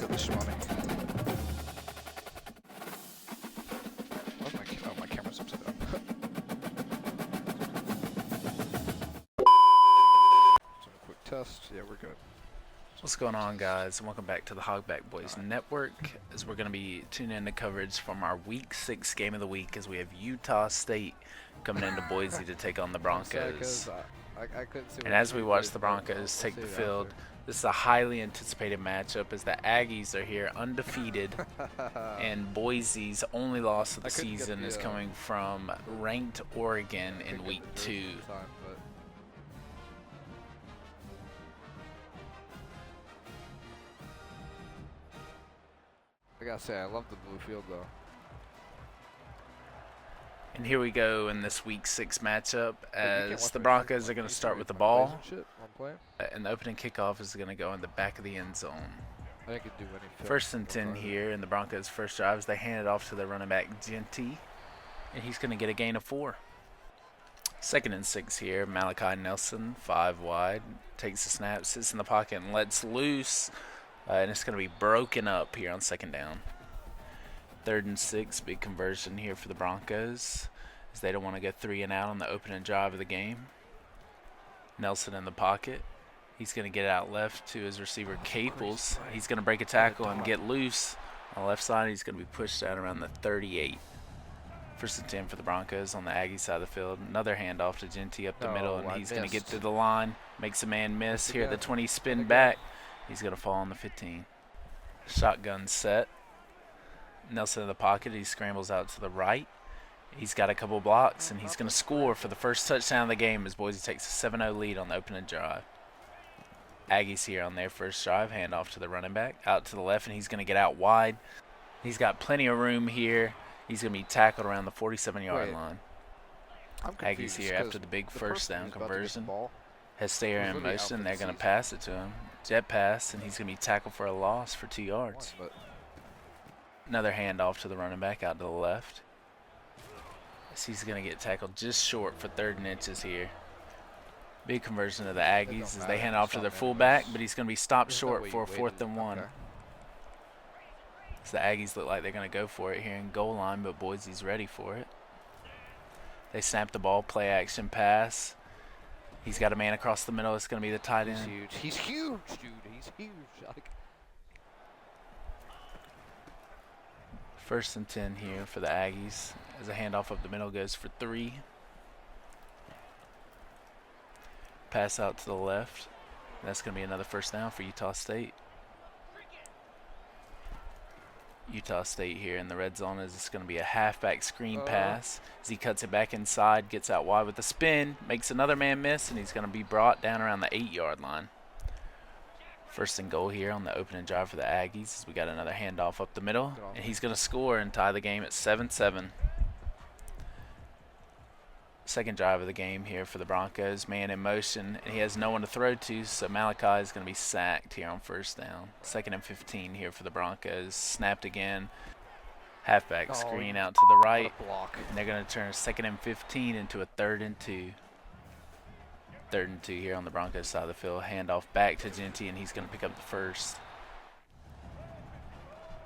let's get this money. Oh, my camera's upside down. So a quick test. Yeah, we're good. What's going on, guys? Welcome back to the Hogback Boys Network, as we're going to be tuning into coverage from our Week 6 game of the week, as we have Utah State coming into Boise to take on the Broncos. I couldn't see. And as we watch the Broncos take the field, this is a highly anticipated matchup, as the Aggies are here undefeated, and Boise's only loss of the season is coming from ranked Oregon in Week 2. I gotta say, I love the blue field though. And here we go in this Week 6 matchup, as the Broncos are going to start with the ball, and the opening kickoff is going to go in the back of the end zone. First and 10 here in the Broncos' first drive, as they hand it off to their running back, Genty, and he's going to get a gain of 4. Second and 6 here, Malachi Nelson, 5 wide, takes the snap, sits in the pocket, and lets loose, and it's going to be broken up here on second down. Third and 6, big conversion here for the Broncos, as they don't want to go 3 and out on the opening drive of the game. Nelson in the pocket. He's going to get out left to his receiver, Caples. He's going to break a tackle and get loose on the left side. He's going to be pushed out around the 38. First and 10 for the Broncos on the Aggie side of the field. Another handoff to Genty up the middle, and he's going to get to the line. Makes a man miss here at the 20, spin back. He's going to fall on the 15. Shotgun set. Nelson in the pocket. He scrambles out to the right. He's got a couple blocks, and he's going to score for the first touchdown of the game, as Boise takes a 7-0 lead on the opening drive. Aggies here on their first drive. Handoff to the running back. Out to the left, and he's going to get out wide. He's got plenty of room here. He's going to be tackled around the 47-yard line. Aggies here after the big first down conversion. Hester in motion. They're going to pass it to him. Jet pass, and he's going to be tackled for a loss for 2 yards. Another handoff to the running back out to the left. He's going to get tackled just short for 3rd and inches here. Big conversion of the Aggies as they hand off to their fullback, but he's going to be stopped short for a 4th and 1. So the Aggies look like they're going to go for it here in goal line, but Boise's ready for it. They snap the ball, play action pass. He's got a man across the middle. It's going to be the tight end. He's huge, dude. He's huge. First and 10 here for the Aggies, as a handoff up the middle goes for 3. Pass out to the left. That's going to be another first down for Utah State. Utah State here in the red zone, as it's going to be a halfback screen pass. As he cuts it back inside, gets out wide with a spin, makes another man miss, and he's going to be brought down around the 8-yard line. First and goal here on the opening drive for the Aggies, as we got another handoff up the middle, and he's going to score and tie the game at 7-7. Second drive of the game here for the Broncos, man in motion, and he has no one to throw to, so Malachi is going to be sacked here on first down. 2nd and 15 here for the Broncos, snapped again. Halfback screen out to the right, and they're going to turn 2nd and 15 into a 3rd and 2. 3rd and 2 here on the Broncos side of the field. Handoff back to Genty, and he's going to pick up the first.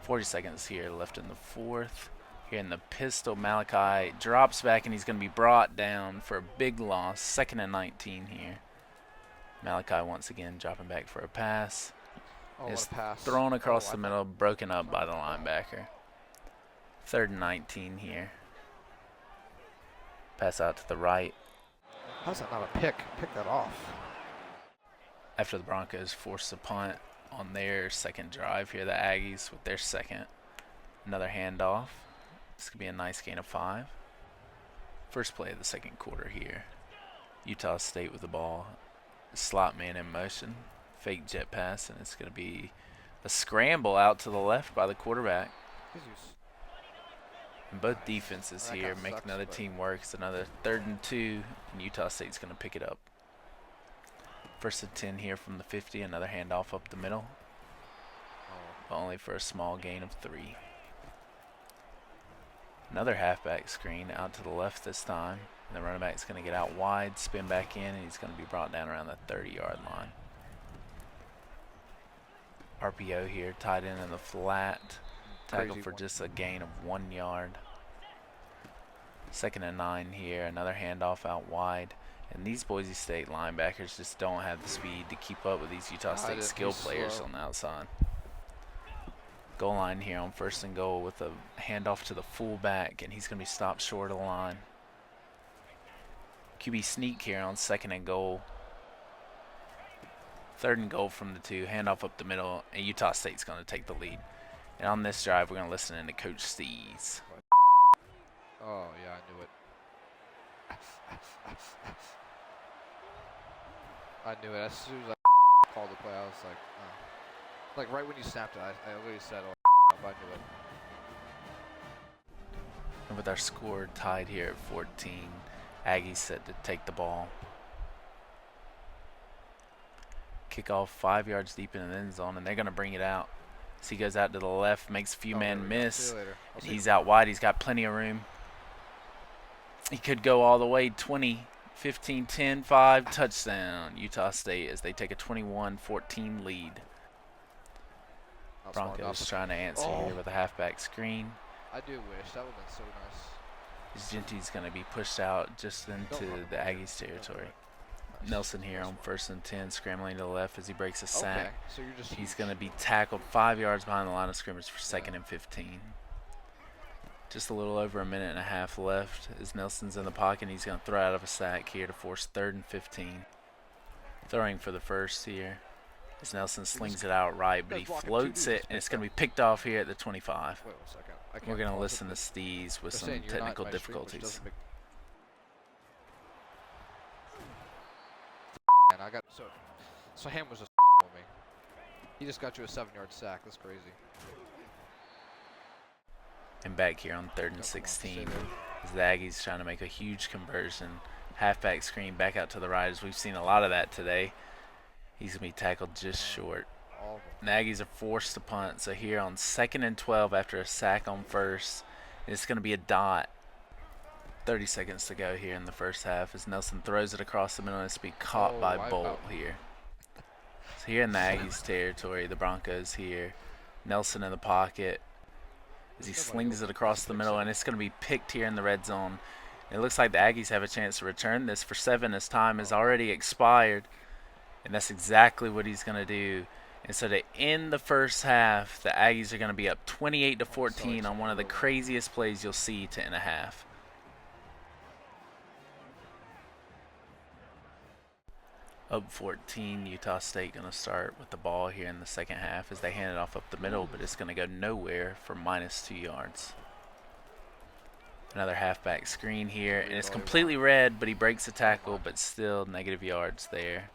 40 seconds here left in the 4th. Here in the pistol, Malachi drops back, and he's going to be brought down for a big loss. 2nd and 19 here. Malachi once again dropping back for a pass. It's thrown across the middle, broken up by the linebacker. 3rd and 19 here. Pass out to the right. How's that not a pick? Pick that off. After the Broncos force a punt on their second drive here, the Aggies with their second. Another handoff. This could be a nice gain of 5. First play of the second quarter here. Utah State with the ball. Slot man in motion. Fake jet pass, and it's going to be a scramble out to the left by the quarterback. And both defenses here making another team work. It's another 3rd and 2, and Utah State's going to pick it up. First and 10 here from the 50. Another handoff up the middle, but only for a small gain of 3. Another halfback screen out to the left this time. And the running back's going to get out wide, spin back in, and he's going to be brought down around the 30-yard line. RPO here, tied in the flat. Tackle Crazy for one. just a gain of 1 yard. 2nd and 9 here. Another handoff out wide. And these Boise State linebackers just don't have the speed to keep up with these Utah State skill players on the outside. Goal line here on 1st and goal with a handoff to the fullback, and he's going to be stopped short of the line. QB sneak here on 2nd and goal. 3rd and goal from the 2. Handoff up the middle, and Utah State's going to take the lead. And on this drive, we're going to listen in to Coach Stees. Oh, yeah, I knew it. I knew it. As soon as I called the play, I was like, oh. Like, right when you snapped it, I literally said, oh, I knew it. And with our score tied here at 14, Aggies set to take the ball. Kickoff 5 yards deep in the end zone, and they're going to bring it out. So he goes out to the left, makes a few men miss. And he's out wide. He's got plenty of room. He could go all the way 20, 15, 10, 5, touchdown. Utah State as they take a 21-14 lead. Broncos trying to answer here with a halfback screen. I do wish. That would have been so nice. Genty's going to be pushed out just into the Aggies territory. Nelson here on 1st and 10, scrambling to the left as he breaks a sack. So you're just He's going to be tackled 5 yards behind the line of scrimmage for 2nd and 15. Just a little over a minute and a half left as Nelson's in the pocket, and he's going to throw out of a sack here to force 3rd and 15. Throwing for the first here as Nelson slings it out right, but he floats it, and it's going to be picked off here at the 25. Wait 1 second. We're going to listen to Stees with some technical difficulties. And I got so Ham was just with me. He just got you a 7-yard sack. That's crazy. And back here on 3rd and 16, as the Aggies trying to make a huge conversion. Halfback screen back out to the right, as we've seen a lot of that today. He's going to be tackled just short. And the Aggies are forced to punt. So here on 2nd and 12 after a sack on 1st, it's going to be a dot. 30 seconds to go here in the first half as Nelson throws it across the middle, and it's to be caught by Bolt here. So here in the Aggies territory, the Broncos here. Nelson in the pocket as he slings it across the middle, and it's going to be picked here in the red zone. And it looks like the Aggies have a chance to return this for 7 as time has already expired. And that's exactly what he's going to do. And so to end the first half, the Aggies are going to be up 28-14 on one of the craziest plays you'll see to end a half. Up 14, Utah State going to start with the ball here in the second half as they hand it off up the middle, but it's going to go nowhere for -2 yards. Another halfback screen here, and it's completely red, but he breaks the tackle, but still negative yards there.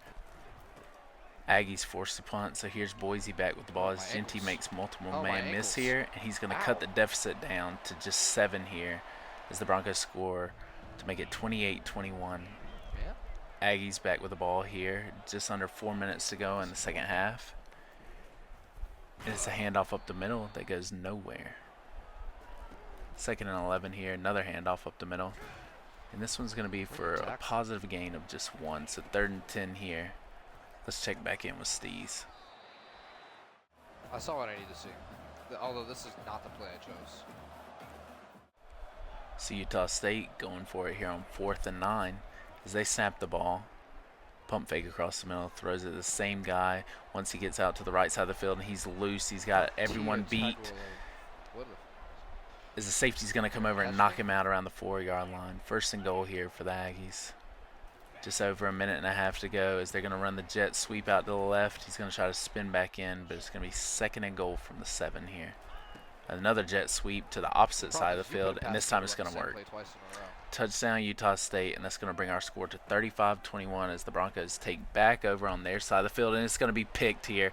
Aggies force the punt, so here's Boise back with the ball as Genty makes multiple man miss here, and he's going to cut the deficit down to just 7 here as the Broncos score to make it 28-21. Aggies back with the ball here, just under 4 minutes to go in the second half. And it's a handoff up the middle that goes nowhere. 2nd and 11 here, another handoff up the middle. And this one's going to be for a positive gain of just 1, so 3rd and 10 here. Let's check back in with Stees. I saw what I need to see, although this is not the play I chose. So Utah State going for it here on 4th and 9. As they snap the ball, pump fake across the middle, throws it to the same guy. Once he gets out to the right side of the field and he's loose, he's got everyone beat. As the safety's going to come over and knock him out around the 4-yard line. 1st and goal here for the Aggies. Just over a minute and a half to go as they're going to run the jet sweep out to the left. He's going to try to spin back in, but it's going to be 2nd and goal from the 7 here. Another jet sweep to the opposite side of the field, and this time it's going to work. Touchdown Utah State, and that's going to bring our score to 35-21 as the Broncos take back over on their side of the field, and it's going to be picked here.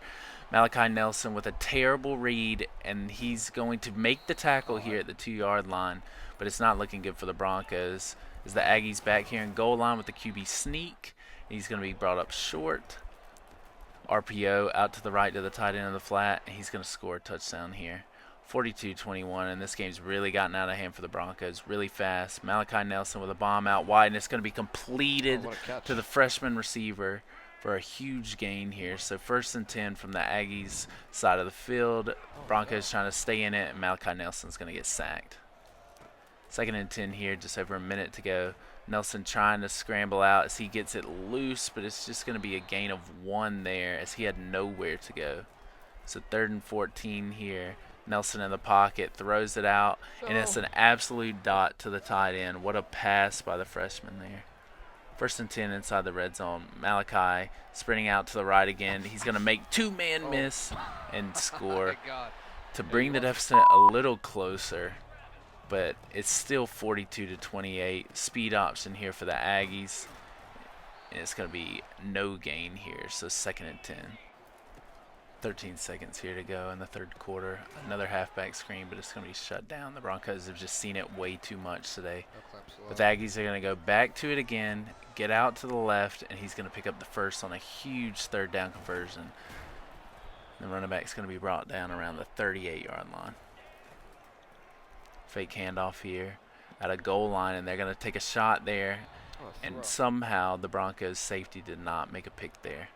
Malachi Nelson with a terrible read, and he's going to make the tackle here at the 2-yard line, but it's not looking good for the Broncos as the Aggies back here in goal line with the QB sneak. He's going to be brought up short. RPO out to the right to the tight end of the flat, and he's going to score a touchdown here. 42-21, and this game's really gotten out of hand for the Broncos really fast. Malachi Nelson with a bomb out wide, and it's going to be completed to the freshman receiver for a huge gain here. So 1st and 10 from the Aggies side of the field. Broncos trying to stay in it, and Malachi Nelson's going to get sacked. 2nd and 10 here, just over a minute to go. Nelson trying to scramble out as he gets it loose, but it's just going to be a gain of 1 there as he had nowhere to go. So 3rd and 14 here. Nelson in the pocket, throws it out, and it's an absolute dot to the tight end. What a pass by the freshman there. 1st and 10 inside the red zone. Malachi sprinting out to the right again. He's going to make 2-man miss and score to bring the deficit a little closer. But it's still 42-28. Speed option here for the Aggies. And it's going to be no gain here, so 2nd and 10. 13 seconds here to go in the 3rd quarter. Another halfback screen, but it's going to be shut down. The Broncos have just seen it way too much today. But the Aggies are going to go back to it again, get out to the left, and he's going to pick up the first on a huge 3rd down conversion. The running back's going to be brought down around the 38-yard line. Fake handoff here at a goal line, and they're going to take a shot there. And somehow the Broncos safety did not make a pick there.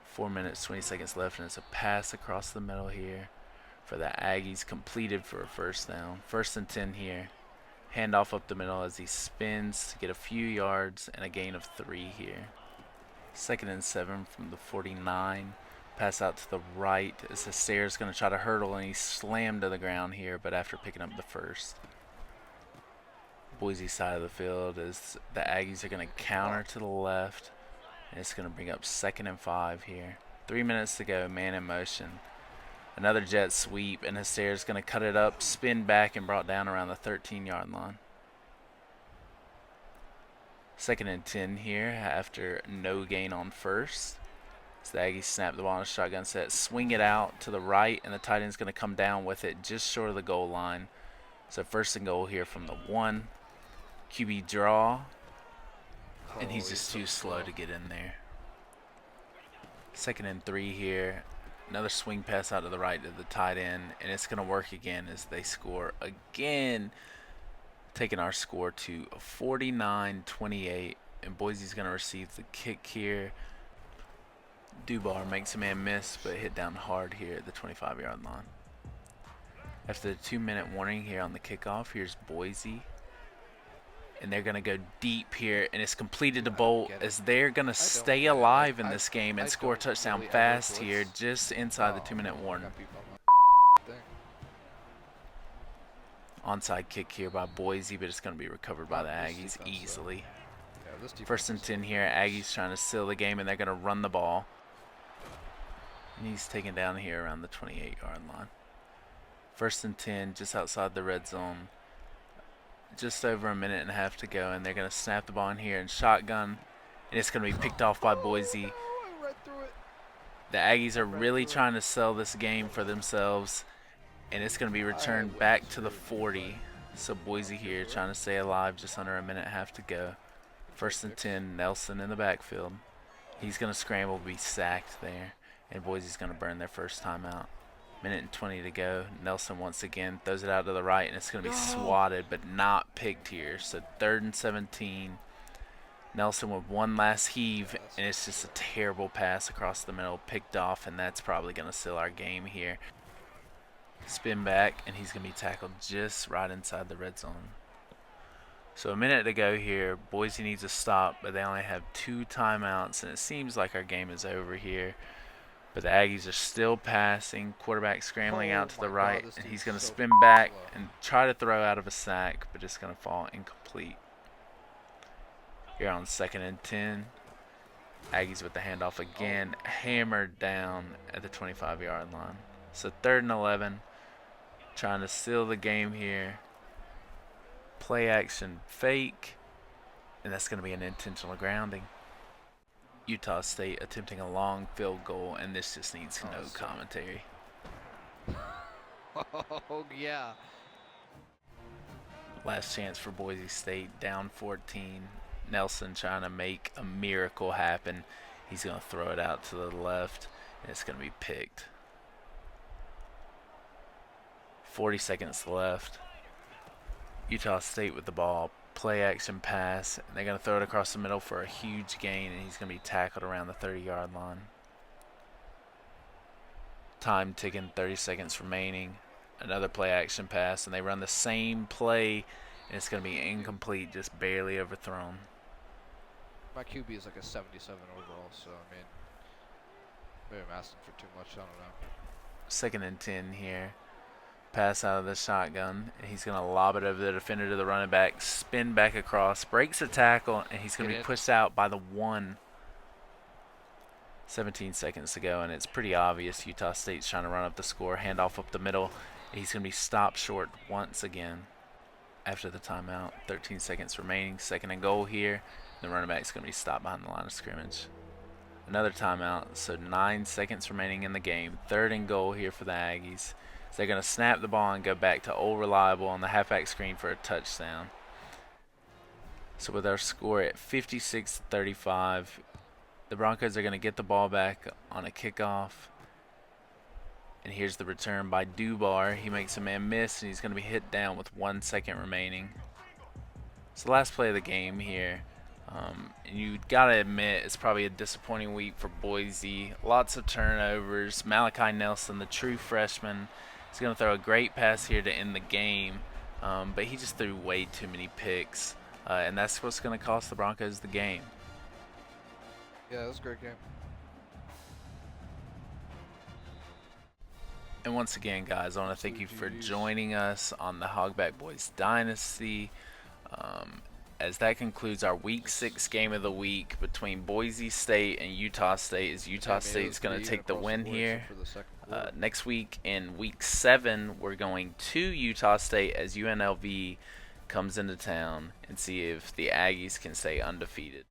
4 minutes, 20 seconds left, and it's a pass across the middle here for the Aggies, completed for a 1st down. 1st and 10 here. Handoff up the middle as he spins to get a few yards and a gain of 3 here. 2nd and 7 from the 49. Pass out to the right as Hysteria's going to try to hurdle, and he's slammed to the ground here, but after picking up the first. Boise side of the field as the Aggies are going to counter to the left. And it's going to bring up 2nd and 5 here. 3 minutes to go, man in motion. Another jet sweep, and Hysteria's going to cut it up, spin back, and brought down around the 13-yard line. 2nd and 10 here after no gain on 1st. So the Aggies snap the ball on a shotgun set, swing it out to the right, and the tight end's going to come down with it just short of the goal line. So 1st and goal here from the 1. QB draw. And he's just too slow to get in there. 2nd and 3 here. Another swing pass out to the right to the tight end. And it's going to work again as they score again. Taking our score to 49-28. And Boise's going to receive the kick here. Dubar makes a man miss, but hit down hard here at the 25-yard line. After the 2-minute warning here on the kickoff, here's Boise. And they're going to go deep here, and it's completed to Bolt as they're going to stay alive in this game and score a touchdown fast here just inside the 2-minute warning. Onside kick here by Boise, but it's going to be recovered by the Aggies easily. 1st and 10 here. Aggies trying to seal the game, and they're going to run the ball. And he's taken down here around the 28-yard line. 1st and 10 just outside the red zone. Just over a minute and a half to go, and they're going to snap the ball in here and shotgun, and it's going to be picked off by Boise. The Aggies are really trying to sell this game for themselves, and it's going to be returned back to the 40. So Boise here trying to stay alive, just under a minute and a half to go. 1st and 10, Nelson in the backfield. He's going to scramble to be sacked there, and Boise's going to burn their first timeout. Minute and 20 to go. Nelson once again throws it out to the right, and it's going to be swatted but not picked here. So 3rd and 17. Nelson with one last heave, and it's just a terrible pass across the middle, picked off, and that's probably going to seal our game here. Spin back, and he's going to be tackled just right inside the red zone. So a minute to go here. Boise needs a stop, but they only have 2 timeouts, and it seems like our game is over here. But the Aggies are still passing. Quarterback scrambling out to the right, and he's going to spin back and try to throw out of a sack, but it's going to fall incomplete. Here on 2nd and 10. Aggies with the handoff again, hammered down at the 25-yard line. So 3rd and 11, trying to seal the game here. Play action fake, and that's going to be an intentional grounding. Utah State attempting a long field goal, and this just needs no commentary. Oh, yeah. Last chance for Boise State, down 14. Nelson trying to make a miracle happen. He's going to throw it out to the left, and it's going to be picked. 40 seconds left. Utah State with the ball. play action pass, and they're going to throw it across the middle for a huge gain, and he's going to be tackled around the 30-yard line. Time ticking, 30 seconds remaining. Another play action pass, and they run the same play, and it's going to be incomplete, just barely overthrown. My QB is like a 77 overall, so I mean, maybe I'm asking for too much. I don't know. 2nd and 10 here. Pass out of the shotgun, and he's going to lob it over the defender to the running back, spin back across, breaks a tackle, and he's going to be pushed out by the 1. 17 seconds to go, and it's pretty obvious Utah State's trying to run up the score. Handoff up the middle. He's going to be stopped short once again after the timeout. 13 seconds remaining. 2nd and goal here. The running back's going to be stopped behind the line of scrimmage. Another timeout, so 9 seconds remaining in the game. 3rd and goal here for the Aggies. So they're going to snap the ball and go back to old reliable on the halfback screen for a touchdown. So with our score at 56-35, the Broncos are going to get the ball back on a kickoff. And here's the return by Dubar. He makes a man miss, and he's going to be hit down with 1 second remaining. So last play of the game here. And you got to admit, it's probably a disappointing week for Boise. Lots of turnovers. Malachi Nelson, the true freshman, is going to throw a great pass here to end the game. But he just threw way too many picks. And that's what's going to cost the Broncos the game. Yeah, that was a great game. And once again, guys, I want to thank you for joining us on the Hogback Boys Dynasty. As that concludes our Week 6 game of the week between Boise State and Utah State, as Utah State's going to take the win here. Next week in Week 7, we're going to Utah State as UNLV comes into town and see if the Aggies can stay undefeated.